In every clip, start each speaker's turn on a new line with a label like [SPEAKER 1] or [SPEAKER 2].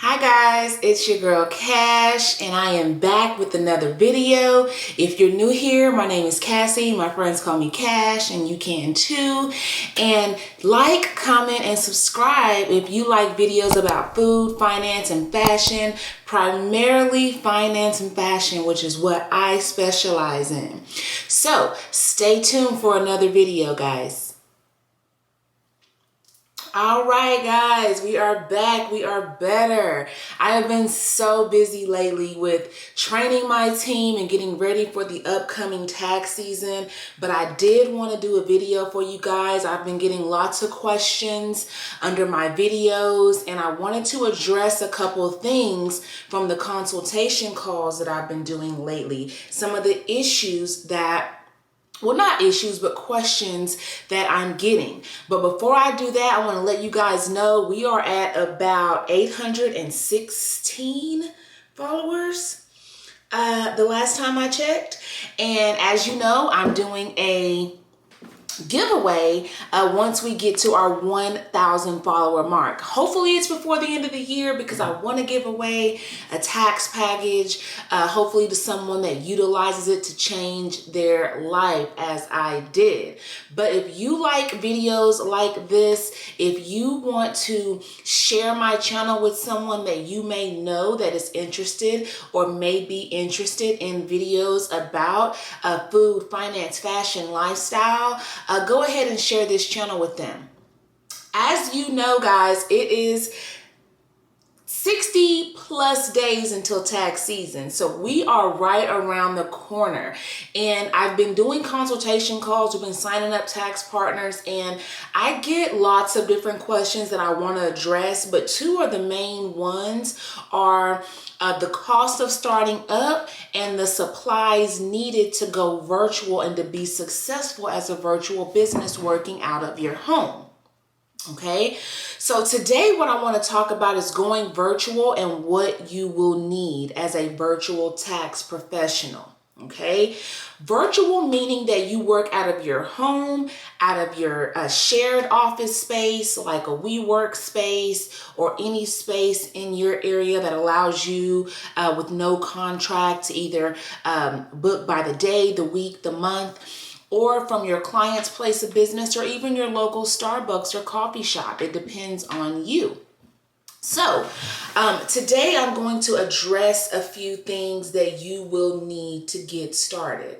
[SPEAKER 1] Hi guys, it's your girl Cash and I am back with another video. If you're new here, my name is Cassie. My friends call me Cash and you can too. And like, comment, and subscribe if you like videos about food, finance, and fashion. Primarily finance and fashion, which is what I specialize in. So stay tuned for another video, guys. All right, guys, we are back. We are better. I have been so busy lately with training my team and getting ready for the upcoming tax season, but I did want to do a video for you guys. I've been getting lots of questions under my videos, and I wanted to address a couple of things from the consultation calls that I've been doing lately. Some of the issues that not issues, but questions that I'm getting. But before I do that, I want to let you guys know we are at about 816 followers the last time I checked. And as you know, I'm doing a giveaway once we get to our 1,000 follower mark. Hopefully it's before the end of the year because I want to give away a tax package, hopefully to someone that utilizes it to change their life as I did. But if you like videos like this, if you want to share my channel with someone that you may know that is interested or may be interested in videos about food, finance, fashion, lifestyle, go ahead and share this channel with them. As you know, guys, it is 60 plus days until tax season. So we are right around the corner. And I've been doing consultation calls. We've been signing up tax partners, and I get lots of different questions that I want to address, but two of the main ones are the cost of starting up and the supplies needed to go virtual and to be successful as a virtual business working out of your home. Okay, so today what I want to talk about is going virtual and what you will need as a virtual tax professional. Okay, virtual meaning that you work out of your home, out of your shared office space, like a WeWork space or any space in your area that allows you with no contract to either book by the day, the week, the month, or from your client's place of business, or even your local Starbucks or coffee shop. It depends on you. So today I'm going to address a few things that you will need to get started.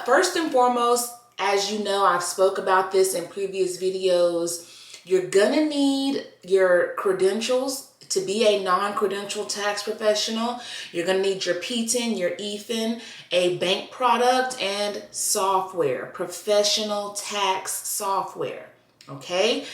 [SPEAKER 1] First and foremost, as you know, I've spoke about this in previous videos, you're gonna need your credentials to be a non-credential tax professional. You're gonna need your PTIN, your EFIN, a bank product, and software, professional tax software, okay?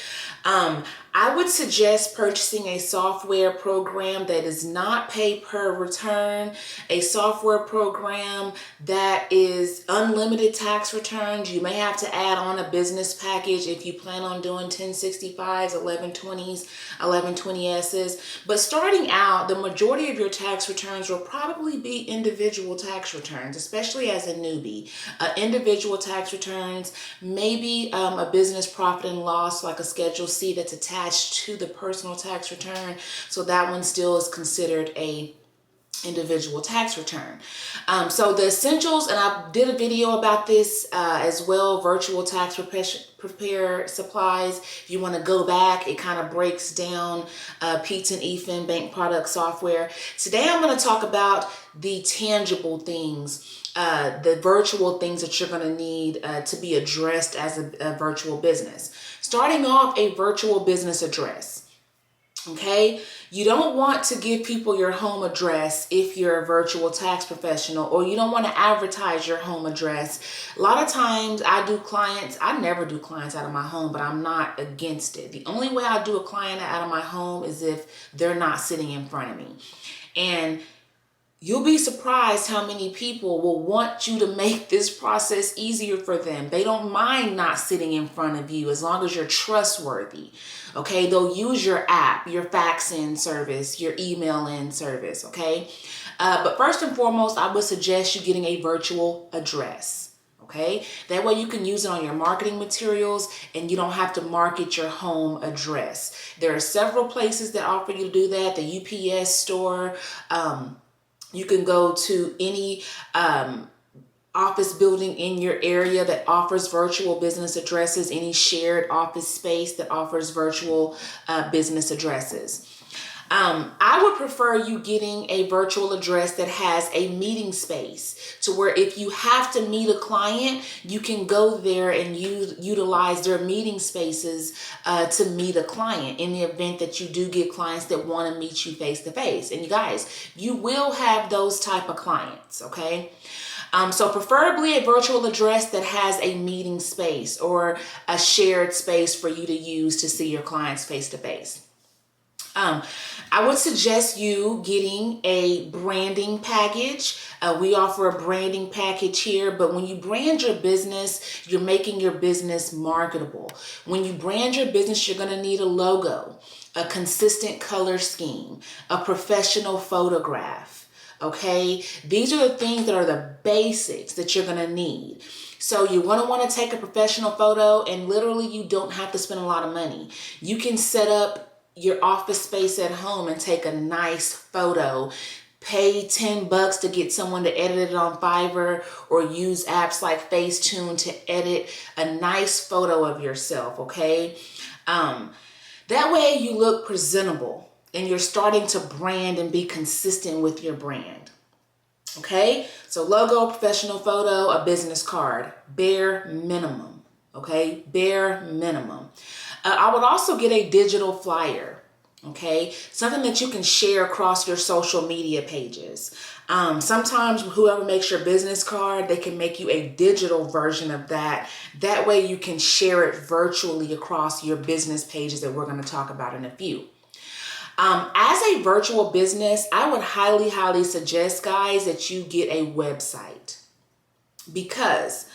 [SPEAKER 1] I would suggest purchasing a software program that is not pay per return, a software program that is unlimited tax returns. You may have to add on a business package if you plan on doing 1065s, 1120s, 1120Ss. But starting out, the majority of your tax returns will probably be individual tax returns, especially as a newbie. Individual tax returns, maybe a business profit and loss like a Schedule C that's attached to the personal tax return. So that one still is considered a individual tax return. So the essentials, and I did a video about this as well, virtual tax prepare supplies. If you want to go back, it kind of breaks down PTIN, EFIN, bank product software. Today I'm going to talk about the tangible things, the virtual things that you're going to need to be addressed as a virtual business. Starting off, a virtual business address. Okay, you don't want to give people your home address if you're a virtual tax professional, or you don't want to advertise your home address. A lot of times I never do clients out of my home, but I'm not against it. The only way I do a client out of my home is if they're not sitting in front of me. And you'll be surprised how many people will want you to make this process easier for them. They don't mind not sitting in front of you as long as you're trustworthy. Okay, they'll use your app, your fax in service, your email in service, okay? But first and foremost, I would suggest you getting a virtual address. Okay, that way you can use it on your marketing materials and you don't have to market your home address. There are several places that offer you to do that. The UPS store, you can go to any office building in your area that offers virtual business addresses, any shared office space that offers virtual business addresses. I would prefer you getting a virtual address that has a meeting space to where if you have to meet a client, you can go there and utilize their meeting spaces to meet a client in the event that you do get clients that want to meet you face to face. And you guys, you will have those type of clients, okay? So preferably a virtual address that has a meeting space or a shared space for you to use to see your clients face to face. I would suggest you getting a branding package. We offer a branding package here, but when you brand your business, you're making your business marketable. When you brand your business, you're going to need a logo, a consistent color scheme, a professional photograph. Okay, these are the things that are the basics that you're going to need. So you're going to want to take a professional photo, and literally you don't have to spend a lot of money. You can set up your office space at home and take a nice photo. Pay $10 to get someone to edit it on Fiverr, or use apps like Facetune to edit a nice photo of yourself, okay? That way you look presentable and you're starting to brand and be consistent with your brand. Okay, so logo, professional photo, a business card, bare minimum. Okay, bare minimum. I would also get a digital flyer. Okay, something that you can share across your social media pages. Sometimes whoever makes your business card, they can make you a digital version of that. That way you can share it virtually across your business pages that we're going to talk about in a few. As a virtual business, I would highly suggest, guys, that you get a website, because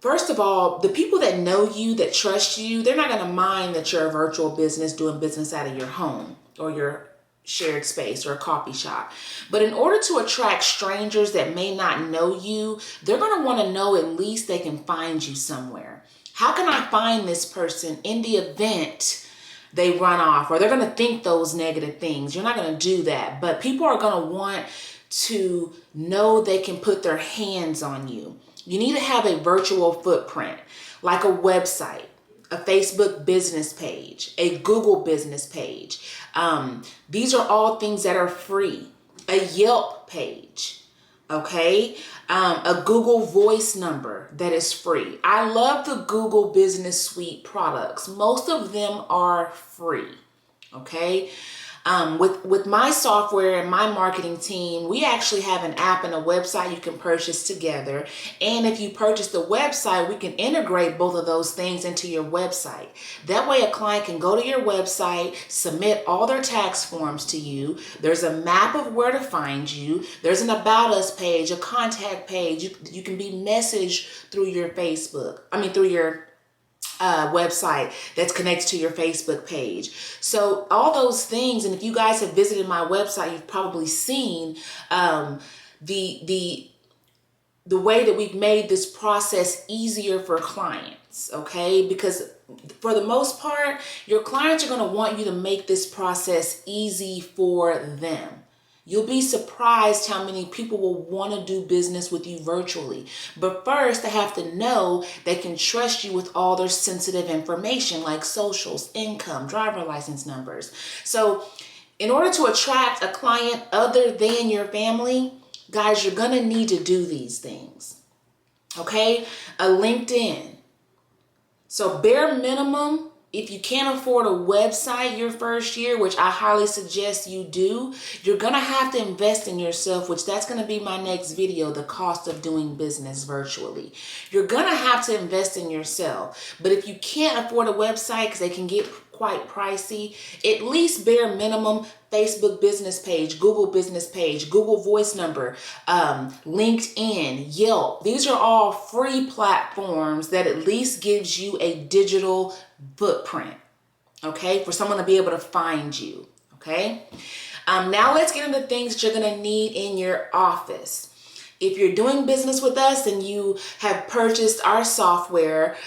[SPEAKER 1] first of all, the people that know you, that trust you, they're not going to mind that you're a virtual business doing business out of your home or your shared space or a coffee shop. But in order to attract strangers that may not know you, they're going to want to know at least they can find you somewhere. How can I find this person in the event they run off, or they're going to think those negative things? You're not going to do that, but people are going to want to know they can put their hands on you. You need to have a virtual footprint, like a website, a Facebook business page, a Google business page. These are all things that are free. A Yelp page, okay? A Google voice number that is free. I love the Google Business Suite products. Most of them are free, okay? With my software and my marketing team, we actually have an app and a website you can purchase together. And if you purchase the website, we can integrate both of those things into your website. That way a client can go to your website, submit all their tax forms to you. There's a map of where to find you. There's an About Us page, a contact page. You can be messaged through your through your website that's connected to your Facebook page. So all those things, and if you guys have visited my website, you've probably seen the way that we've made this process easier for clients, okay? Because for the most part, your clients are going to want you to make this process easy for them. You'll be surprised how many people will want to do business with you virtually. But first, they have to know they can trust you with all their sensitive information like socials, income, driver license numbers. So in order to attract a client other than your family, guys, you're going to need to do these things. Okay? A LinkedIn. So bare minimum, if you can't afford a website your first year, which I highly suggest you do, you're going to have to invest in yourself, which that's going to be my next video, the cost of doing business virtually. You're going to have to invest in yourself. But if you can't afford a website, because they can get quite pricey, at least bare minimum, Facebook business page, Google business page, Google voice number, LinkedIn, Yelp. These are all free platforms that at least gives you a digital footprint, okay, for someone to be able to find you, okay? Now let's get into things that you're going to need in your office. If you're doing business with us and you have purchased our software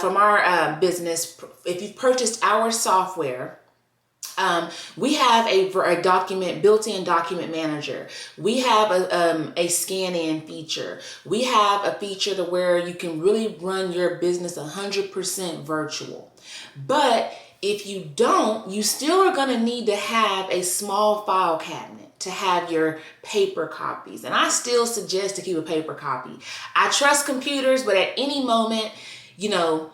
[SPEAKER 1] from our business, if you've purchased our software, we have a document, built-in document manager. We have a scan-in feature. We have a feature to where you can really run your business 100% virtual. But if you don't, you still are going to need to have a small file cabinet to have your paper copies. And I still suggest to keep a paper copy. I trust computers, but at any moment, you know,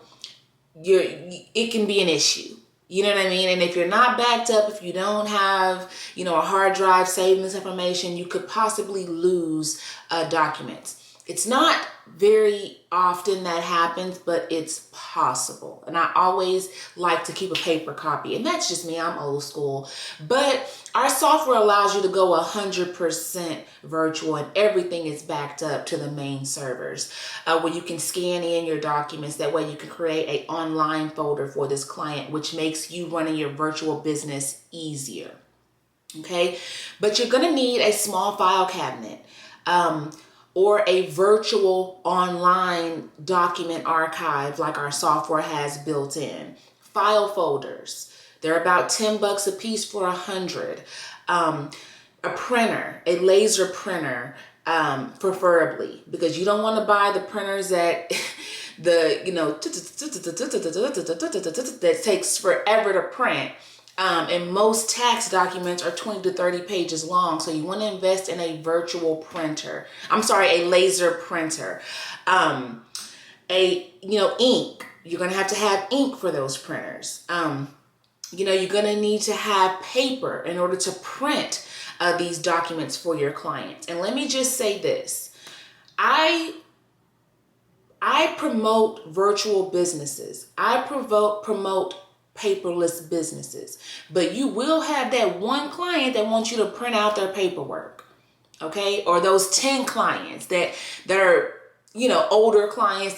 [SPEAKER 1] it can be an issue. You know what I mean? And if you're not backed up, if you don't have, you know, a hard drive saving this information, you could possibly lose documents. It's not very often that happens, but it's possible. And I always like to keep a paper copy. And that's just me, I'm old school. But our software allows you to go 100% virtual, and everything is backed up to the main servers where you can scan in your documents. That way you can create an online folder for this client, which makes you running your virtual business easier. Okay, but you're gonna need a small file cabinet. Or a virtual online document archive like our software has built in. File folders, they're about $10 a piece for 100. A printer, a laser printer, preferably, because you don't want to buy the printers that that takes forever to print. And most tax documents are 20 to 30 pages long. So you want to invest in a virtual printer. A laser printer. Ink. You're going to have ink for those printers. You're going to need to have paper in order to print these documents for your clients. And let me just say this. I promote virtual businesses. I promote paperless businesses, but you will have that one client that wants you to print out their paperwork, okay? Or those 10 clients that are, older clients.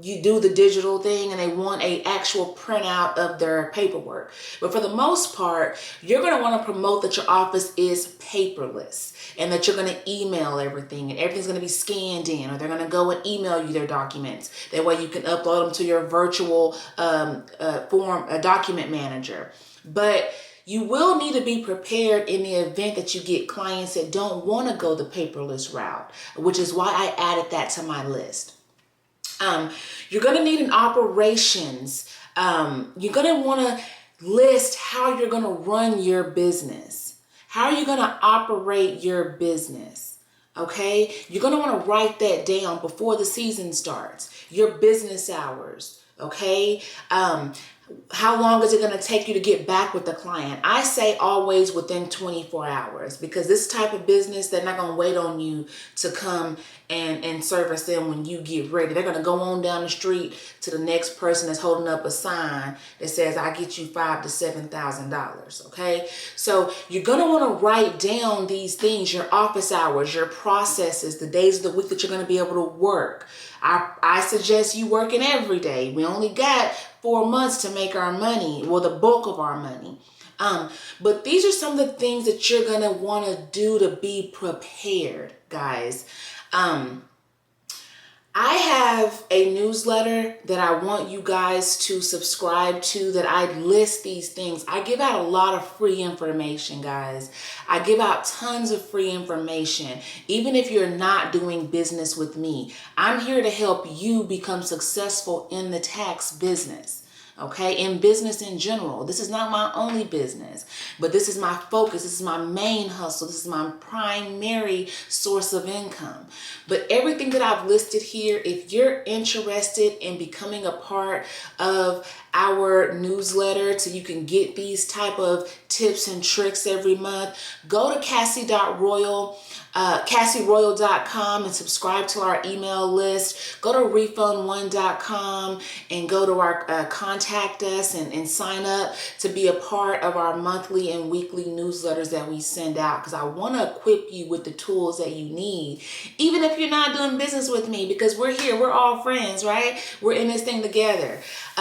[SPEAKER 1] You do the digital thing and they want a actual printout of their paperwork. But for the most part, you're going to want to promote that your office is paperless and that you're going to email everything and everything's going to be scanned in, or they're going to go and email you their documents. That way you can upload them to your virtual document manager. But you will need to be prepared in the event that you get clients that don't want to go the paperless route, which is why I added that to my list. You're going to need an operations. You're going to want to list how you're going to run your business. How are you going to operate your business? Okay. You're going to want to write that down before the season starts. Your business hours. Okay. How long is it going to take you to get back with the client? I say always within 24 hours, because this type of business, they're not going to wait on you to come and service them when you get ready. They're going to go on down the street to the next person that's holding up a sign that says, I get you $5,000 to $7,000. Okay. So you're going to want to write down these things, your office hours, your processes, the days of the week that you're going to be able to work. I suggest you working every day. We only got 4 months to make our money, well, the bulk of our money. But these are some of the things that you're going to want to do to be prepared, guys. I have a newsletter that I want you guys to subscribe to, that I list these things. I give out a lot of free information, guys. I give out tons of free information. Even if you're not doing business with me, I'm here to help you become successful in the tax business. Okay, in business in general. This is not my only business, but this is my focus. This is my main hustle. This is my primary source of income. But everything that I've listed here, if you're interested in becoming a part of our newsletter so you can get these type of tips and tricks every month, go to Kassie.Royal. KassieRoyal.com and subscribe to our email list. Go to RefundOne.com and go to our contact us and sign up to be a part of our monthly and weekly newsletters that we send out, because I want to equip you with the tools that you need, even if you're not doing business with me, because we're here. We're all friends, right? We're in this thing together.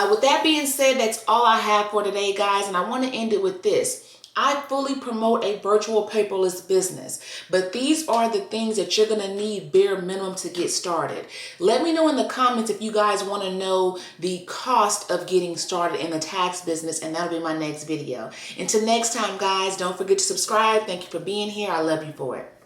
[SPEAKER 1] With that being said, that's all I have for today, guys. And I want to end it with this. I fully promote a virtual paperless business, but these are the things that you're going to need bare minimum to get started. Let me know in the comments if you guys want to know the cost of getting started in the tax business, and that'll be my next video. Until next time, guys, don't forget to subscribe. Thank you for being here. I love you for it.